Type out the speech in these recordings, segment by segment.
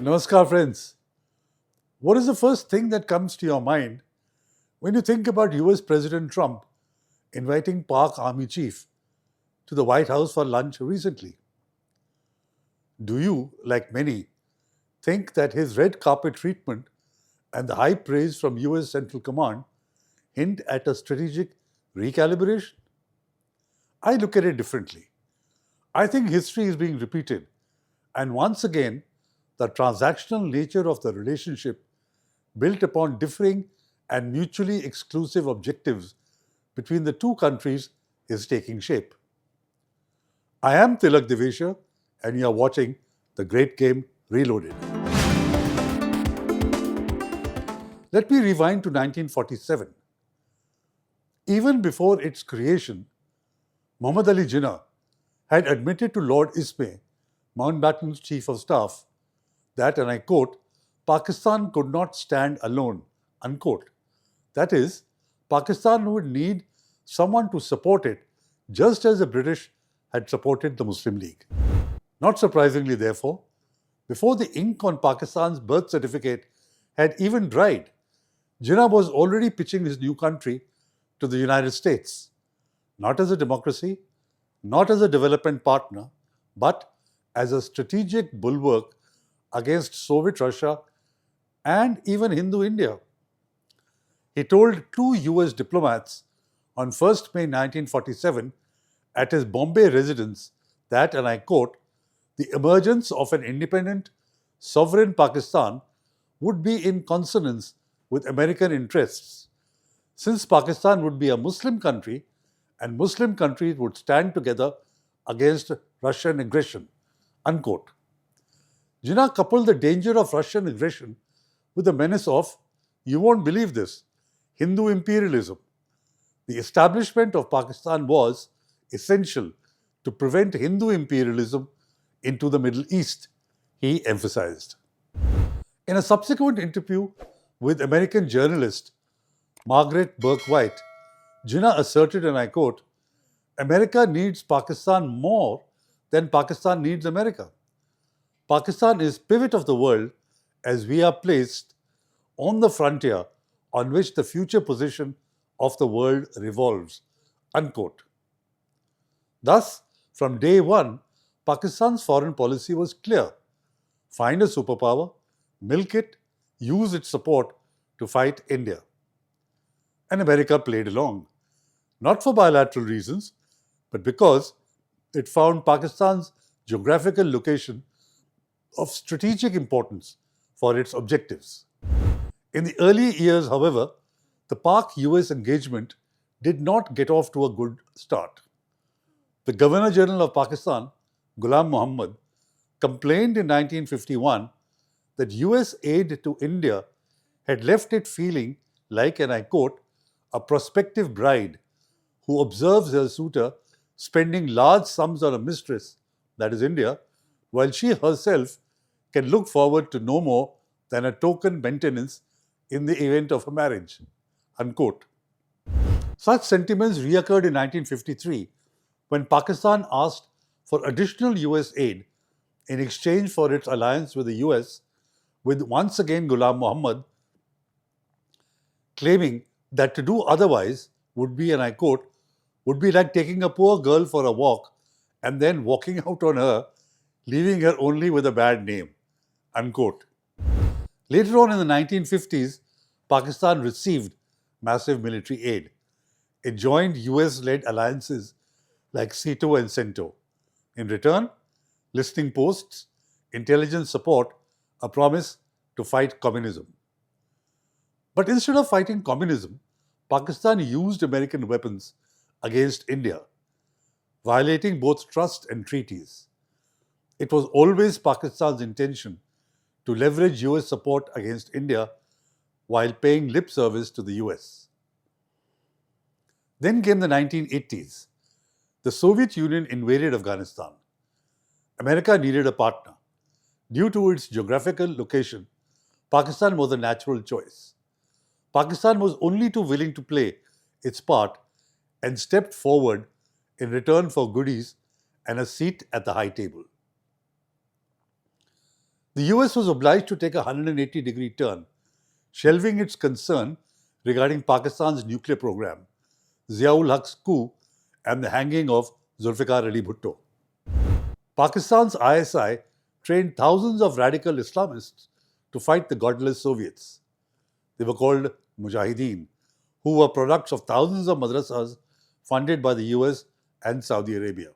Namaskar, friends. What is the first thing that comes to your mind when you think about US President Trump inviting Pak Army Chief to the White House for lunch recently? Do you, like many, think that his red carpet treatment and the high praise from US Central Command hint at a strategic recalibration? I look at it differently. I think history is being repeated, and once again, the transactional nature of the relationship, built upon differing and mutually exclusive objectives between the two countries, is taking shape. I am Tilak Devasher, and you are watching The Great Game Reloaded. Let me rewind to 1947. Even before its creation, Muhammad Ali Jinnah had admitted to Lord Ismay, Mountbatten's Chief of Staff, that, and I quote, Pakistan could not stand alone, unquote. That is, Pakistan would need someone to support it, just as the British had supported the Muslim League. Not surprisingly, therefore, before the ink on Pakistan's birth certificate had even dried, Jinnah was already pitching his new country to the United States, not as a democracy, not as a development partner, but as a strategic bulwark against Soviet Russia and even Hindu India. He told two US diplomats on 1st May 1947 at his Bombay residence that, and I quote, the emergence of an independent, sovereign Pakistan would be in consonance with American interests, since Pakistan would be a Muslim country and Muslim countries would stand together against Russian aggression, unquote. Jinnah coupled the danger of Russian aggression with the menace of, you won't believe this, Hindu imperialism. The establishment of Pakistan was essential to prevent Hindu imperialism into the Middle East, he emphasized. In a subsequent interview with American journalist Margaret Burke-White, Jinnah asserted, and I quote, America needs Pakistan more than Pakistan needs America. Pakistan is pivot of the world as we are placed on the frontier on which the future position of the world revolves, unquote. Thus, from day one, Pakistan's foreign policy was clear. Find a superpower, milk it, use its support to fight India. And America played along, not for bilateral reasons, but because it found Pakistan's geographical location of strategic importance for its objectives. In the early years, however, the Pak-US engagement did not get off to a good start. The Governor-General of Pakistan, Ghulam Muhammad, complained in 1951 that US aid to India had left it feeling like, and I quote, a prospective bride who observes her suitor spending large sums on a mistress, that is India, while she herself can look forward to no more than a token maintenance in the event of a marriage, unquote. Such sentiments reoccurred in 1953 when Pakistan asked for additional US aid in exchange for its alliance with the US, with once again Ghulam Muhammad claiming that to do otherwise would be, and I quote, would be like taking a poor girl for a walk and then walking out on her, leaving her only with a bad name, unquote. Later on in the 1950s, Pakistan received massive military aid. It joined US-led alliances like SEATO and CENTO. In return, listening posts, intelligence support, a promise to fight communism. But instead of fighting communism, Pakistan used American weapons against India, violating both trust and treaties. It was always Pakistan's intention to leverage US support against India while paying lip service to the US. Then came the 1980s. The Soviet Union invaded Afghanistan. America needed a partner. Due to its geographical location, Pakistan was a natural choice. Pakistan was only too willing to play its part and stepped forward in return for goodies and a seat at the high table. The US was obliged to take a 180-degree turn, shelving its concern regarding Pakistan's nuclear program, Ziaul Haq's coup, and the hanging of Zulfikar Ali Bhutto. Pakistan's ISI trained thousands of radical Islamists to fight the godless Soviets. They were called Mujahideen, who were products of thousands of madrasas funded by the US and Saudi Arabia.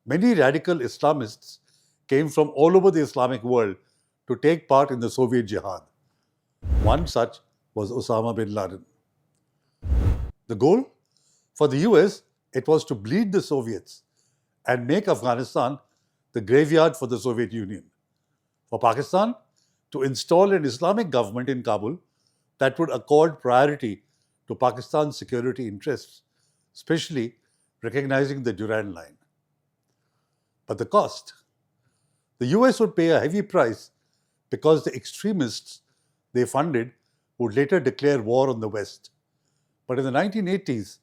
Many radical Islamists came from all over the Islamic world to take part in the Soviet jihad. One such was Osama bin Laden. The goal? For the US, it was to bleed the Soviets and make Afghanistan the graveyard for the Soviet Union. For Pakistan, to install an Islamic government in Kabul that would accord priority to Pakistan's security interests, especially recognizing the Durand Line. But the cost? The US would pay a heavy price because the extremists they funded would later declare war on the West. But in the 1980s,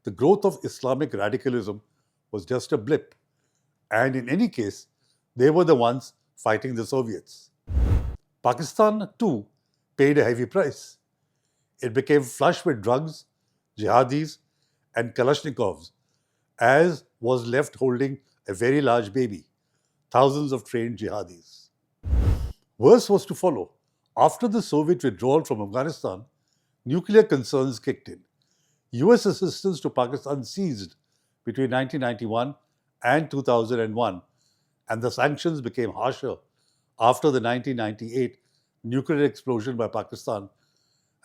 the growth of Islamic radicalism was just a blip. And in any case, they were the ones fighting the Soviets. Pakistan, too, paid a heavy price. It became flush with drugs, jihadis, and Kalashnikovs, as was left holding a very large baby, thousands of trained jihadis. Worse was to follow. After the Soviet withdrawal from Afghanistan, nuclear concerns kicked in. US assistance to Pakistan ceased between 1991 and 2001, and the sanctions became harsher after the 1998 nuclear explosion by Pakistan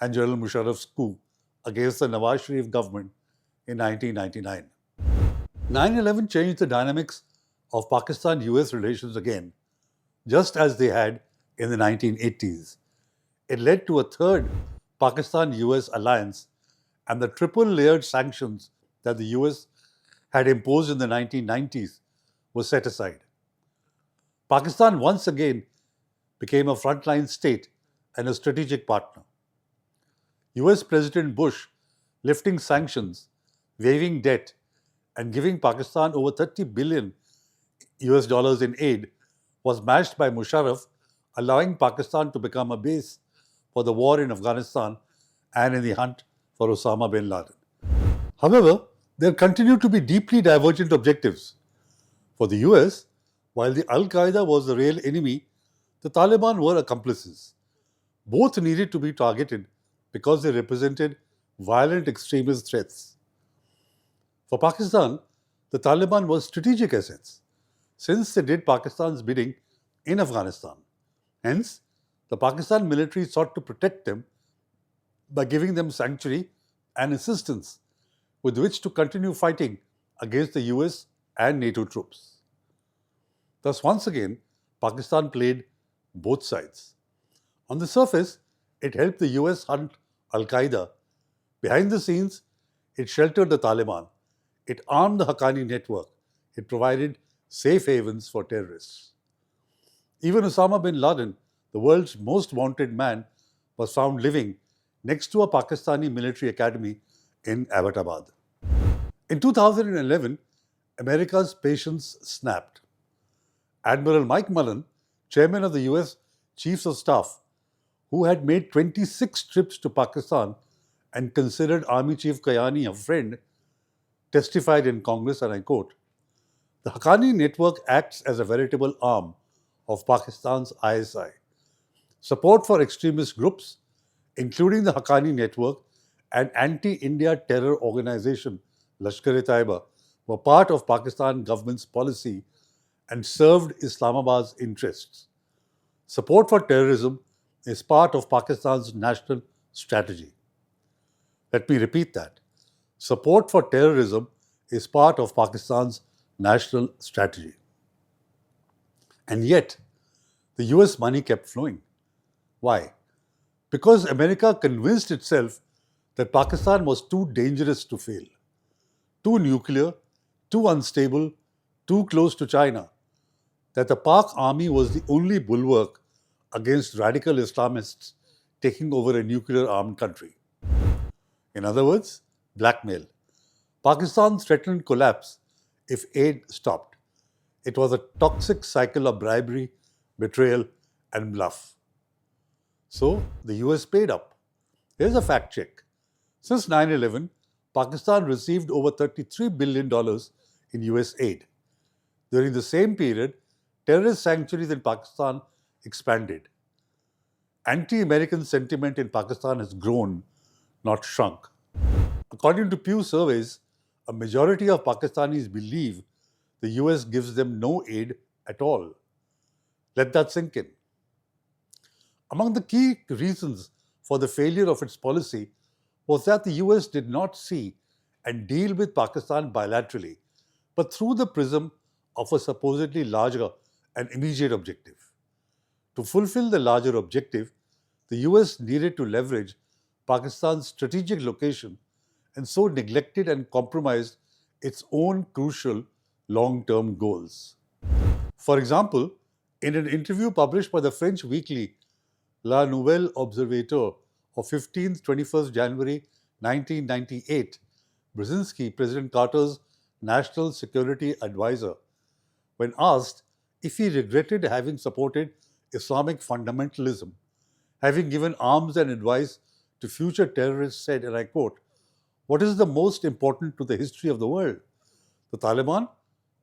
and General Musharraf's coup against the Nawaz Sharif government in 1999. 9/11 changed the dynamics of Pakistan-US relations again, just as they had in the 1980s. It led to a third Pakistan-US alliance, and the triple-layered sanctions that the US had imposed in the 1990s were set aside. Pakistan once again became a frontline state and a strategic partner. US President Bush lifting sanctions, waiving debt, and giving Pakistan over $30 billion in aid was matched by Musharraf, allowing Pakistan to become a base for the war in Afghanistan and in the hunt for Osama bin Laden. However, there continued to be deeply divergent objectives. For the US, while the Al-Qaeda was the real enemy, the Taliban were accomplices. Both needed to be targeted because they represented violent extremist threats. For Pakistan, the Taliban were strategic assets, since they did Pakistan's bidding in Afghanistan. Hence, the Pakistan military sought to protect them by giving them sanctuary and assistance with which to continue fighting against the US and NATO troops. Thus, once again, Pakistan played both sides. On the surface, it helped the US hunt Al-Qaeda. Behind the scenes, it sheltered the Taliban. It armed the Haqqani network. It provided safe havens for terrorists. Even Osama bin Laden, the world's most wanted man, was found living next to a Pakistani military academy in Abbottabad. In 2011, America's patience snapped. Admiral Mike Mullen, chairman of the US Chiefs of Staff, who had made 26 trips to Pakistan and considered Army Chief Kayani a friend, testified in Congress, and I quote, "The Haqqani network acts as a veritable arm of Pakistan's ISI. Support for extremist groups, including the Haqqani network and anti-India terror organization Lashkar-e-Taiba, were part of Pakistan government's policy and served Islamabad's interests. Support for terrorism is part of Pakistan's national strategy." Let me repeat that. Support for terrorism is part of Pakistan's national strategy. And yet, the US money kept flowing. Why? Because America convinced itself that Pakistan was too dangerous to fail, too nuclear, too unstable, too close to China, that the Pak army was the only bulwark against radical Islamists taking over a nuclear-armed country. In other words, blackmail. Pakistan threatened collapse if aid stopped. It was a toxic cycle of bribery, betrayal, and bluff. So the US paid up. Here's a fact check. Since 9/11, Pakistan received over $33 billion in US aid. During the same period, terrorist sanctuaries in Pakistan expanded. Anti-American sentiment in Pakistan has grown, not shrunk. According to Pew surveys, a majority of Pakistanis believe the US gives them no aid at all. Let that sink in. Among the key reasons for the failure of its policy was that the US did not see and deal with Pakistan bilaterally, but through the prism of a supposedly larger and immediate objective. To fulfill the larger objective, the US needed to leverage Pakistan's strategic location and so neglected and compromised its own crucial long-term goals. For example, in an interview published by the French weekly La Nouvelle Observateur of 21st January 1998, Brzezinski, President Carter's national security advisor, when asked if he regretted having supported Islamic fundamentalism, having given arms and advice to future terrorists, said, and I quote, "What is the most important to the history of the world? The Taliban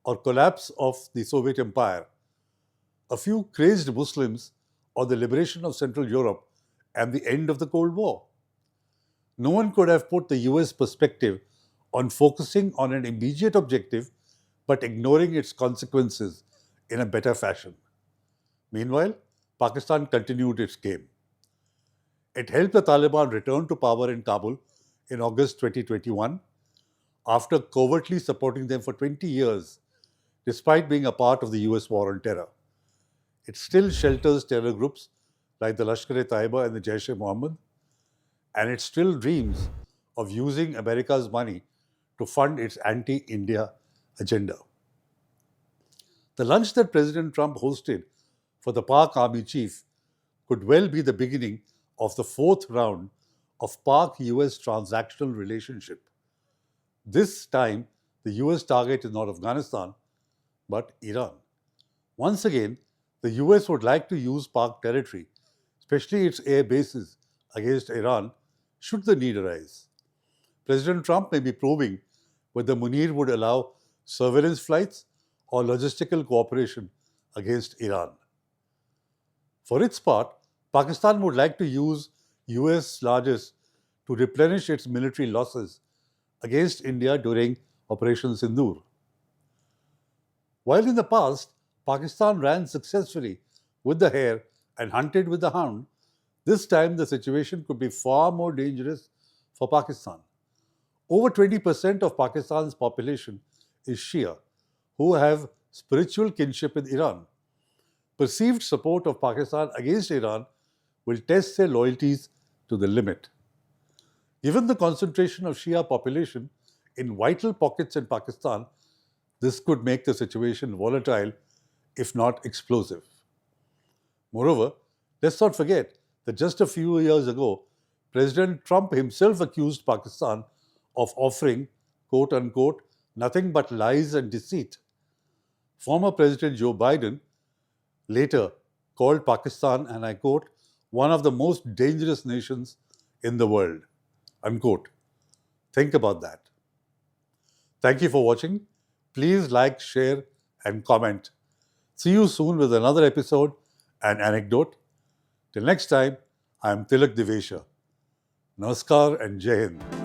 or collapse of the Soviet Empire? A few crazed Muslims or the liberation of Central Europe and the end of the Cold War?" No one could have put the US perspective on focusing on an immediate objective but ignoring its consequences in a better fashion. Meanwhile, Pakistan continued its game. It helped the Taliban return to power in Kabul in August 2021 after covertly supporting them for 20 years, despite being a part of the US war on terror. It still shelters terror groups like the Lashkar-e-Taiba and the Jaish-e-Mohammed, and it still dreams of using America's money to fund its anti-India agenda. The lunch that President Trump hosted for the Pak Army Chief could well be the beginning of the fourth round of Pak-US transactional relationship. This time, the US target is not Afghanistan, but Iran. Once again, the US would like to use Pak territory, especially its air bases, against Iran, should the need arise. President Trump may be probing whether Munir would allow surveillance flights or logistical cooperation against Iran. For its part, Pakistan would like to use US largesse to replenish its military losses against India during Operation Sindoor. While in the past, Pakistan ran successfully with the hare and hunted with the hound, this time the situation could be far more dangerous for Pakistan. Over 20% of Pakistan's population is Shia, who have spiritual kinship with Iran. Perceived support of Pakistan against Iran will test their loyalties to the limit. Given the concentration of Shia population in vital pockets in Pakistan, this could make the situation volatile, if not explosive. Moreover, let's not forget that just a few years ago, President Trump himself accused Pakistan of offering, quote unquote, nothing but lies and deceit. Former President Joe Biden later called Pakistan, and I quote, one of the most dangerous nations in the world, unquote. Think about that. Thank you for watching. Please like, share, and comment. See you soon with another episode and anecdote. Till next time, I am Tilak Devasher. Namaskar and Jai Hind.